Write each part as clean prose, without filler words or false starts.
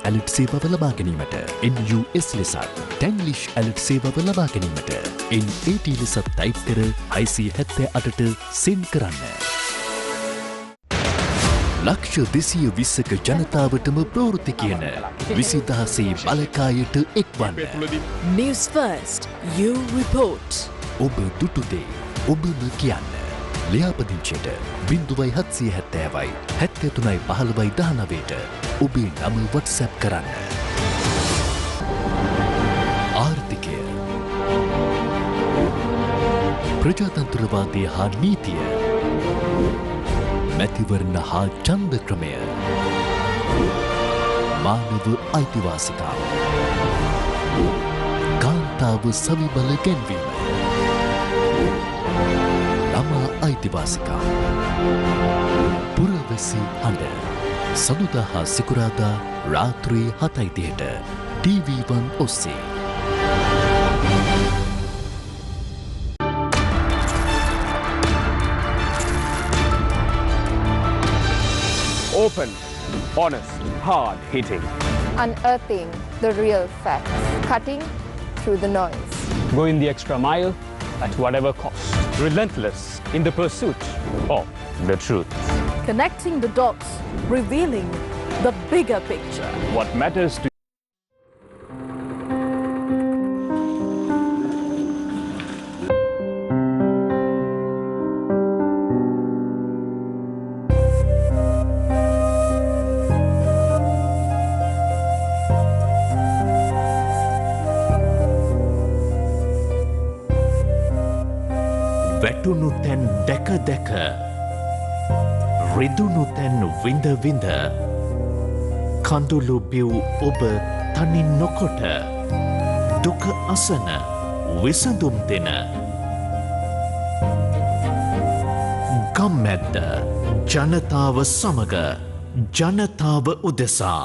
ඇලට් සේවාව ලබා ගැනීමට NUS ලෙසත් ටැන්ලිෂ් ඇලට් සේවාව ලබා ගැනීමට NAT ලෙසත් ටයිප් කර 678ට සෙන්ඩ් කරන්න. ලක්ෂ 220ක ජනතාවටම ප්‍රවෘත්ති කියන 20000 බලකායට එක්වන්න. News First, you report. ඔබ දුටු දේ ඔබම කියන්න. ලියාපදිංචියට 0770යි 73යි 15යි 19ට ඔබේ නම WhatsApp කරන්න. ආර්ථිකය, ප්‍රජාතන්ත්‍රවාදය හා නීතිය, මැතිවරණ හා ඡන්ද ක්‍රමය, මානව අයිතිවාසිකම්, කාන්තාව සවිබල ගැන්වීම, ළමා අයිතිවාසිකම්, පුරවැසි හඬ, සඳුදා හා සිකුරාදා රාත්‍රී 7:30ට TV1 ඔස්සේ. Open, honest, hard-hitting. Unearthing the real facts, cutting through the noise. Going the extra mile at whatever cost. Relentless in the pursuit of the truth. Connecting the dots, revealing the bigger picture. What matters to වැටුණු තැන් දැක දැක, රිදුණු තැන් විඳ විඳ, කඳුළු බිව් ඔබ තනි නොකොට, දුක අසන විසඳුම් දෙන ගම්මැද්ද, ජනතාව සමග, ජනතාව උදෙසා.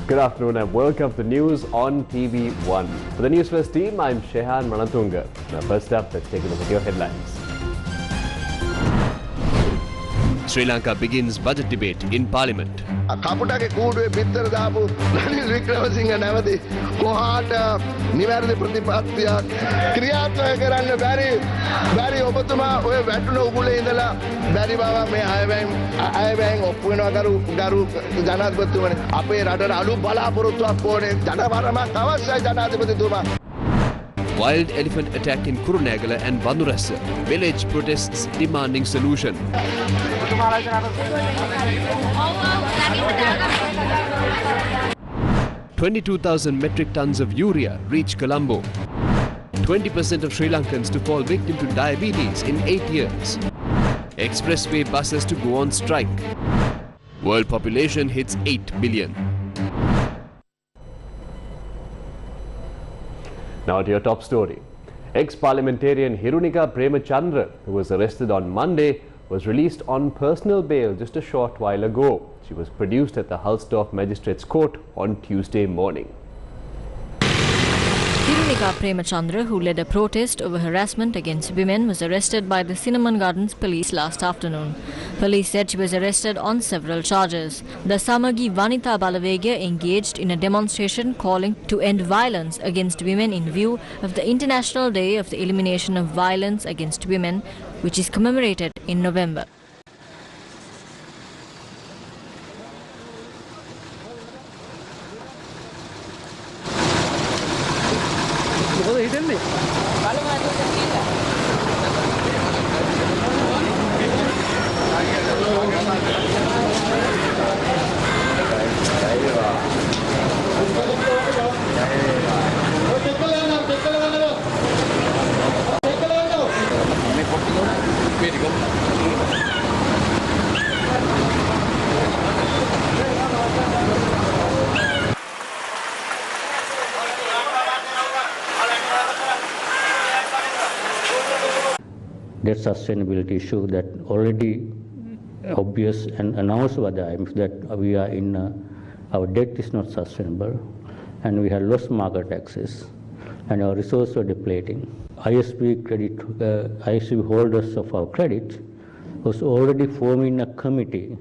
Good afternoon and welcome to news on TV1. For the Newsfirst team, I'm Shehan Manatunga. Now first up, let's take a look at your headlines. Sri Lanka begins budget debate in Parliament. කපුටගේ කූඩුවේ පිටර දාපු රනිල් වික්‍රමසිංහ නැවති කොහාට නිවැරදි ප්‍රතිපත්තියක් ක්‍රියාත්මක කරන්න බැරි ඔබතුමා ඔය වැටුණ උගුලේ ඉඳලා බැරි බව මේ අයවැයෙන් ඔප්පු වෙනවා ගරු ජනාධිපතිතුමනි. අපේ රටට අලු බලාපොරොත්තුවක් ඕනේ ජනවරමක් අවශ්‍යයි ජනාධිපතිතුමා. Wild elephant attack in Kurunegala and Bandurassa. Village protests demanding solution. 22,000 metric tons of urea reach Colombo. 20% of Sri Lankans to fall victim to diabetes in 8 years. Expressway buses to go on strike. World population hits 8 billion. Now to your top story. Ex-parliamentarian Hirunika Premachandra, who was arrested on Monday, was released on personal bail just a short while ago. She was produced at the Hulsdorf Magistrates Court on Tuesday morning. Hirunika Premachandra, who led a protest over harassment against women, was arrested by the Cinnamon Gardens police last afternoon. Police said she was arrested on several charges. The Samagi Vanita Balavegya engaged in a demonstration calling to end violence against women in view of the International Day of the Elimination of Violence Against Women, which is commemorated in November. That sustainability issue that already obvious and announced by the IMF that we are in our debt is not sustainable and we have lost market access. and our resources were depleting. ISB holders of our credit was already forming a committee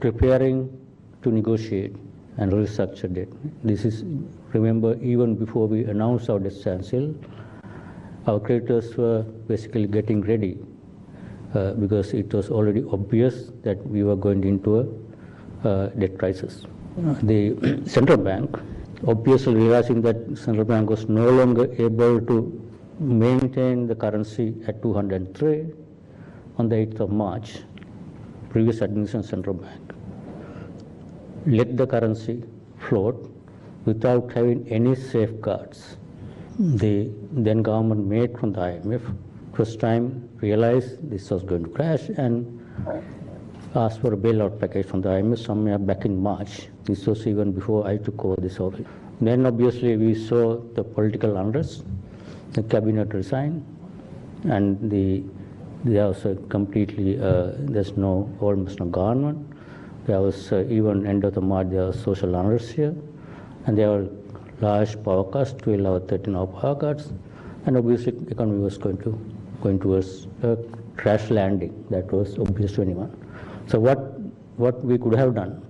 preparing to negotiate and restructure debt. This is, remember, even before we announced our debt standstill, our creditors were basically getting ready because it was already obvious that we were going into a debt crisis. The central bank, obviously realizing that central bank was no longer able to maintain the currency at 203 on the 8th of March, previous administration central bank let the currency float without having any safeguards. The then government made from the IMF first time realized this was going to crash and asked for a bailout package from the IMF somewhere back in March. This was even before I took over this office. Then obviously we saw the political unrest, the cabinet resigned, and there was a completely, there's almost no government. There was even end of the March, there was social unrest here, and there were large power cuts, 12 or 13 hour power cuts, and obviously the economy was going towards a crash landing. That was obvious to anyone. So what we could have done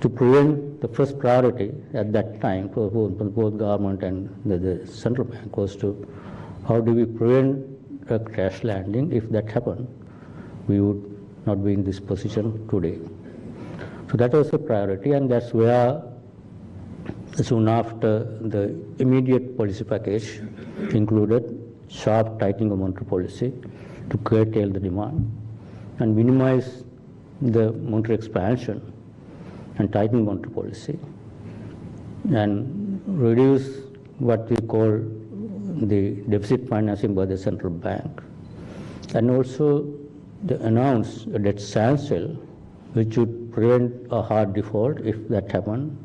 to prevent, the first priority at that time for both government and the central bank was to, how do we prevent a crash landing? If that happened, we would not be in this position today. So that was a priority, and that's where soon after the immediate policy package included sharp tightening of monetary policy to curtail the demand and minimize the monetary expansion and tighten monetary policy and reduce what we call the deficit financing by the central bank, and also announce a debt standstill which would prevent a hard default. If that happened,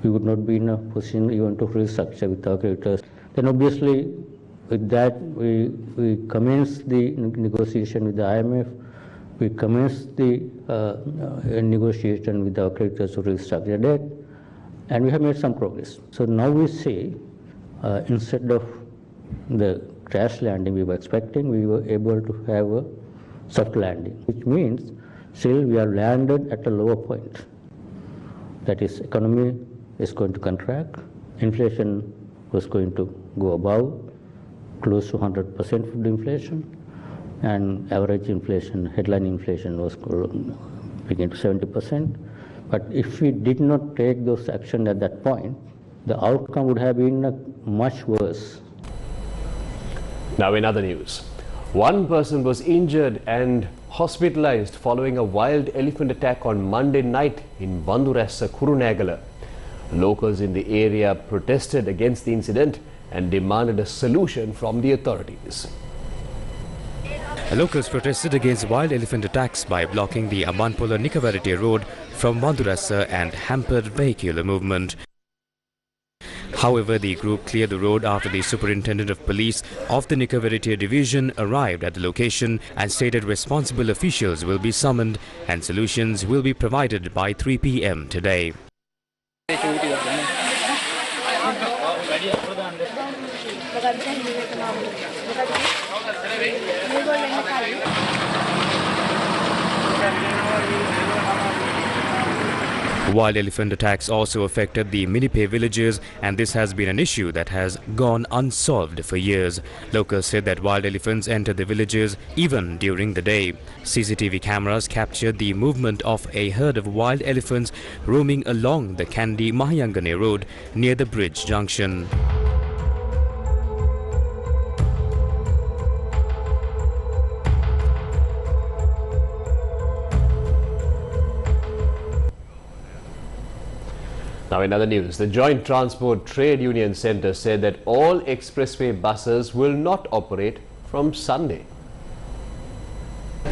we would not be in a position even to restructure with our creditors. Then obviously with that we commenced the negotiation with the IMF, we commenced the negotiation with our creditors to restructure debt, and we have made some progress. So now we see instead of the crash landing we were expecting, we were able to have a soft landing, which means still we are landed at a lower point. That is, economy is going to contract, inflation was going to go above, close to 100% of the inflation, and average inflation, headline inflation was beginning to 70%. But if we did not take those actions at that point, the outcome would have been much worse. Now in other news, one person was injured and hospitalized following a wild elephant attack on Monday night in Vanduressa, Kurunegala. Locals in the area protested against the incident and demanded a solution from the authorities. Locals protested against wild elephant attacks by blocking the Amanpola Nikavarite road from Vanduressa and hampered vehicular movement. However, the group cleared the road after the superintendent of police of the Nikavarite division arrived at the location and stated responsible officials will be summoned and solutions will be provided by 3 p.m. today. Wild elephant attacks also affected the Minipe villages, and this has been an issue that has gone unsolved for years. Locals said that wild elephants entered the villages even during the day. CCTV cameras captured the movement of a herd of wild elephants roaming along the Kandy Mahayangane road near the bridge junction. Now in other news, the Joint Transport Trade Union Centre said that all expressway buses will not operate from Sunday.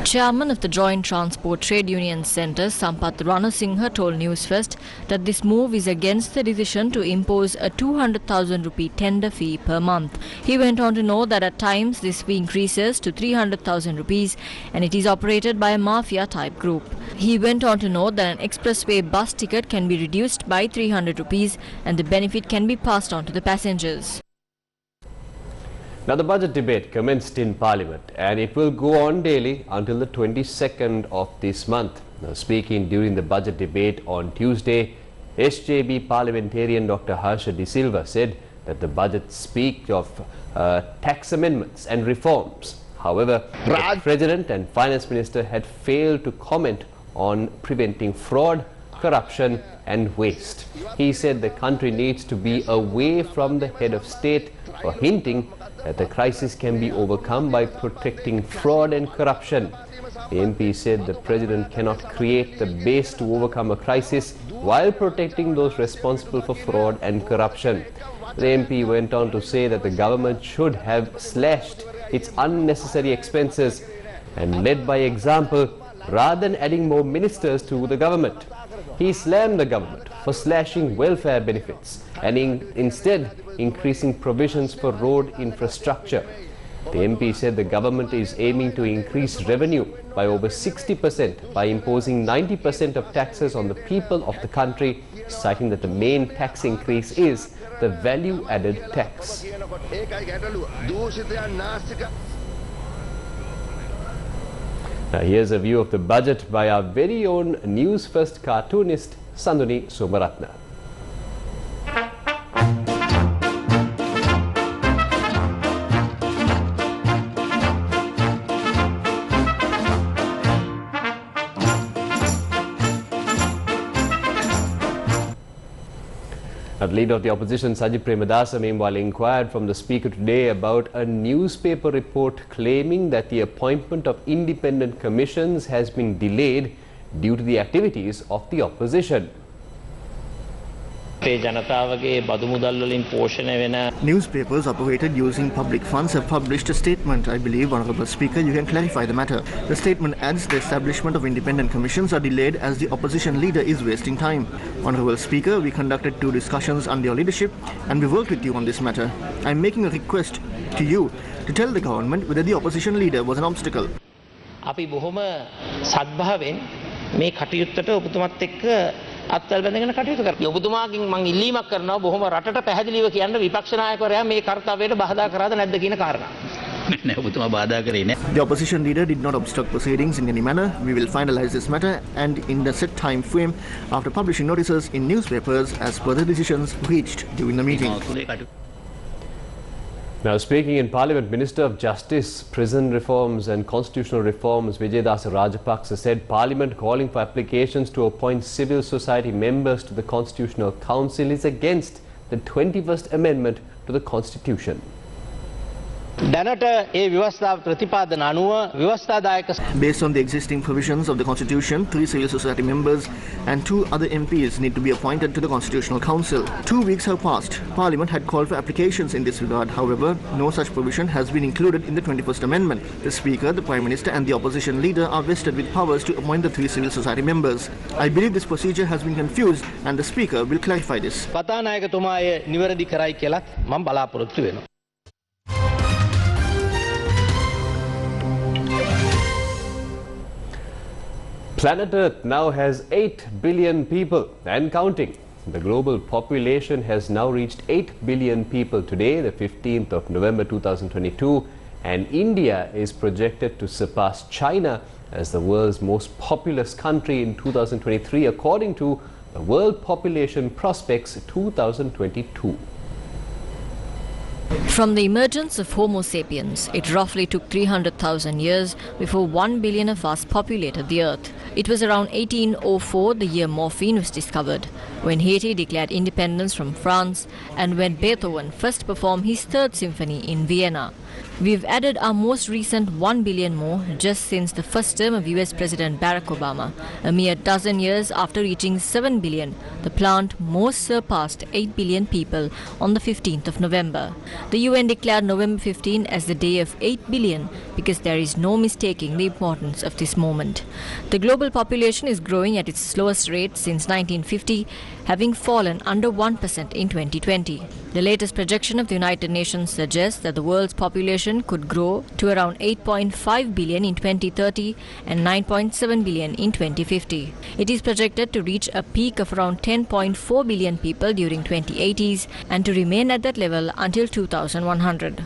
Chairman of the Joint Transport Trade Union Centre, Sampath Ranasinghe, told Newsfirst that this move is against the decision to impose a 200,000 rupee tender fee per month. He went on to note that at times this fee increases to 300,000 rupees and it is operated by a mafia-type group. He went on to note that an expressway bus ticket can be reduced by 300 rupees and the benefit can be passed on to the passengers. Now, the budget debate commenced in Parliament and it will go on daily until the 22nd of this month. Now, speaking during the budget debate on Tuesday, SJB parliamentarian Dr. Harsha De Silva said that the budget speaks of tax amendments and reforms. However, the President and Finance Minister had failed to comment on preventing fraud, corruption and waste. He said the country needs to be away from the head of state for hinting that the crisis can be overcome by protecting fraud and corruption. The MP said the President cannot create the base to overcome a crisis while protecting those responsible for fraud and corruption. The MP went on to say that the government should have slashed its unnecessary expenses and led by example rather than adding more ministers to the government. He slammed the government for slashing welfare benefits and instead increasing provisions for road infrastructure. The MP said the government is aiming to increase revenue by over 60% by imposing 90% of taxes on the people of the country, citing that the main tax increase is the value-added tax. Now here's a view of the budget by our very own Newsfirst cartoonist Sanduni Somaratna. The leader of the opposition, Sajid Premadasa, meanwhile inquired from the Speaker today about a newspaper report claiming that the appointment of independent commissions has been delayed due to the activities of the opposition. Newspapers operated using public funds have published a statement. I believe, Honourable Speaker, you can clarify the matter. The statement adds the establishment of independent commissions are delayed as the opposition leader is wasting time. Honourable Speaker, we conducted 2 discussions under your leadership and we worked with you on this matter. I am making a request to you to tell the government whether the opposition leader was an obstacle. අපි බොහොම සද්භාවයෙන් මේ කටයුත්තට ඔබතුමත් එක්ක අත්වල බැඳගෙන කටයුතු කරා. ඔබතුමාගෙන් මම ඉල්ලීමක් කරනවා බොහොම රටට පැහැදිලිව කියන්න විපක්ෂ නායකවරයා මේ කාර්යයට බාධා කරාද නැද්ද කියන කාරණා. නෑ ඔබතුමා බාධා කරේ නෑ. The opposition leader did not obstruct proceedings in any manner. We will finalize this matter and in the set time frame after publishing notices in newspapers as per the decisions reached during the meeting. Now, speaking in Parliament, Minister of Justice, Prison Reforms and Constitutional Reforms Vijayadasa Rajapaksa said Parliament calling for applications to appoint civil society members to the Constitutional Council is against the 21st Amendment to the Constitution. Based on the existing provisions of the Constitution, 3 civil society members and 2 other MPs need to be appointed to the Constitutional Council. 2 weeks have passed. Parliament had called for applications in this regard. However, no such provision has been included in the 21st Amendment. The Speaker, the Prime Minister and the opposition leader are vested with powers to appoint the 3 civil society members. I believe this procedure has been confused and the Speaker will clarify this. Planet Earth now has 8 billion people and counting. The global population has now reached 8 billion people today, the 15th of November 2022, and India is projected to surpass China as the world's most populous country in 2023 according to the World Population Prospects 2022. From the emergence of Homo sapiens, it roughly took 300,000 years before 1 billion of us populated the Earth. It was around 1804 the year morphine was discovered, when Haiti declared independence from France and when Beethoven first performed his 3rd symphony in Vienna. We've added our most recent 1 billion more just since the first term of US President Barack Obama. A mere dozen years after reaching 7 billion, the plant most surpassed 8 billion people on the 15th of November. The UN declared November 15 as the day of 8 billion because there is no mistaking the importance of this moment. The global population is growing at its slowest rate since 1950, having fallen under 1% in 2020. The latest projection of the United Nations suggests that the world's population could grow to around 8.5 billion in 2030 and 9.7 billion in 2050. It is projected to reach a peak of around 10.4 billion people during 2080s and to remain at that level until 2100.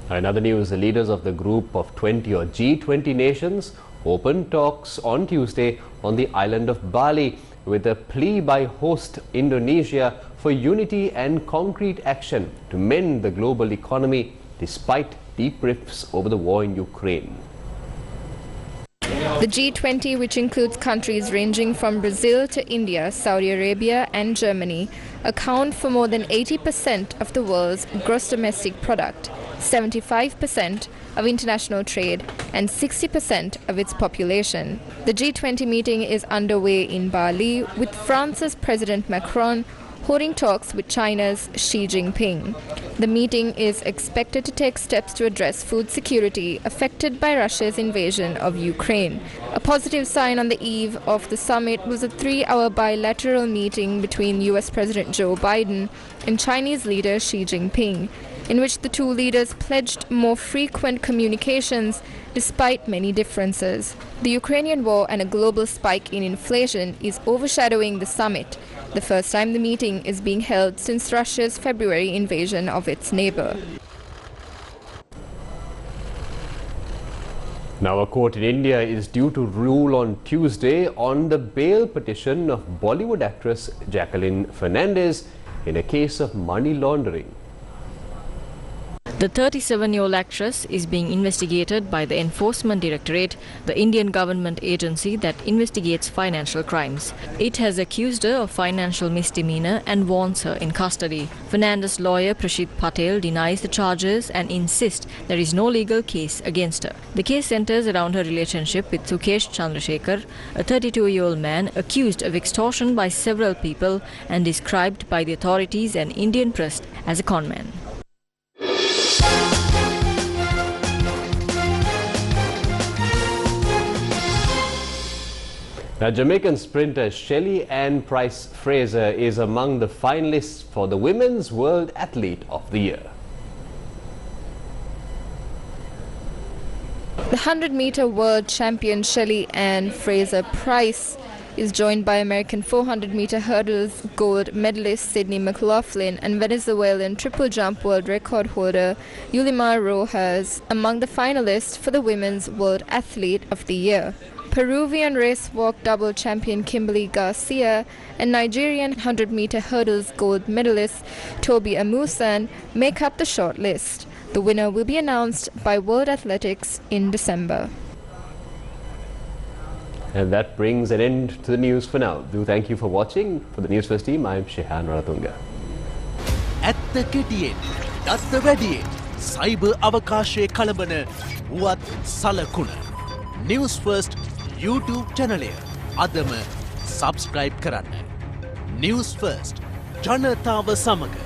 In other news, the leaders of the group of 20 or G20 nations opened talks on Tuesday on the island of Bali with a plea by host Indonesia for unity and concrete action to mend the global economy despite deep rifts over the war in Ukraine. The G20, which includes countries ranging from Brazil to India, Saudi Arabia and Germany, account for more than 80% of the world's gross domestic product, 75% of international trade and 60% of its population. The G20 meeting is underway in Bali with France's President Macron holding talks with China's Xi Jinping. The meeting is expected to take steps to address food security affected by Russia's invasion of Ukraine. A positive sign on the eve of the summit was a 3-hour bilateral meeting between US President Joe Biden and Chinese leader Xi Jinping, in which the two leaders pledged more frequent communications despite many differences. The Ukrainian war and a global spike in inflation is overshadowing the summit, the first time the meeting is being held since Russia's February invasion of its neighbor. Now, a court in India is due to rule on Tuesday on the bail petition of Bollywood actress Jacqueline Fernandez in a case of money laundering. The 37-year-old actress is being investigated by the Enforcement Directorate, the Indian government agency that investigates financial crimes. It has accused her of financial misdemeanor and wants her in custody. Fernandez's lawyer Prashit Patel denies the charges and insists there is no legal case against her. The case centers around her relationship with Sukesh Chandrasekhar, a 32-year-old man accused of extortion by several people and described by the authorities and Indian press as a conman. Now, Jamaican sprinter Shelly Ann Price Fraser is among the finalists for the Women's World Athlete of the Year. The 100-meter world champion Shelly Ann Fraser Price is joined by American 400-meter hurdles gold medalist Sydney McLaughlin and Venezuelan triple jump world record holder Yulimar Rojas among the finalists for the Women's World Athlete of the Year. Peruvian race walk double champion Kimberly Garcia and Nigerian 100-meter hurdles gold medalist Toby Amusan make up the short list. The winner will be announced by World Athletics in December. And that brings an end to the news for now. Do thank you for watching. For the Newsfirst team, I am Shehan Ranatunga. At the Ketien, at the Radiate, Cyber Avakashe Kalabana, Wat Salakuna. Newsfirst YouTube channel adama subscribe karanna. Newsfirst Janatawa Samaga.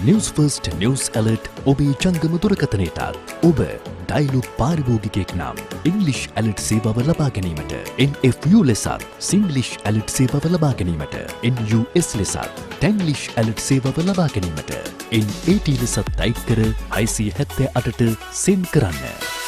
Newsfirst News Alert ඔබේ ජංගම දුරකථනයටත් ඔබ dialogue පාරිභෝගිකයෙක් නම් English Alert සේවාව ලබා ගැනීමට NFU ලෙසත් Singlish Alert සේවාව ලබා ගැනීමට NUS ලෙසත් Tanglish Alert සේවාව ලබා ගැනීමට NAT ලෙසත් ටයිප් කර 678ට send කරන්න.